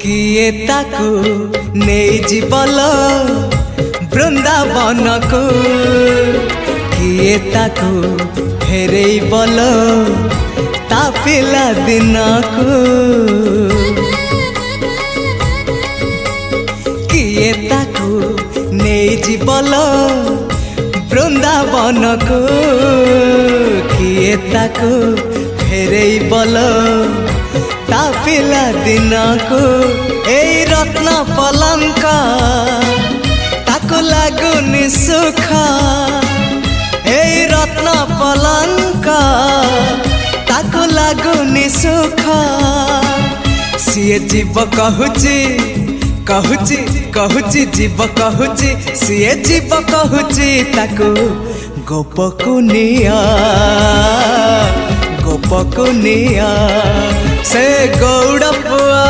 किए ताकू नहीं जीवल बृंदावन को किए ताकू फेरे बल ता पिला दिन को किए ताकू नहीं जीवल बृंदावन को किए ताकू फेरे बल ता पिला दिन को ए रत्न पलंक ताको लागुनि सुख ए रत्न पलंक ताको लागुनि सुख सीए जीव कहूची कहूची कहूची जीव कहूची सीए जीव कहूची ताको गोपकुनिया गोपकुनिया से गौड़ पुआ।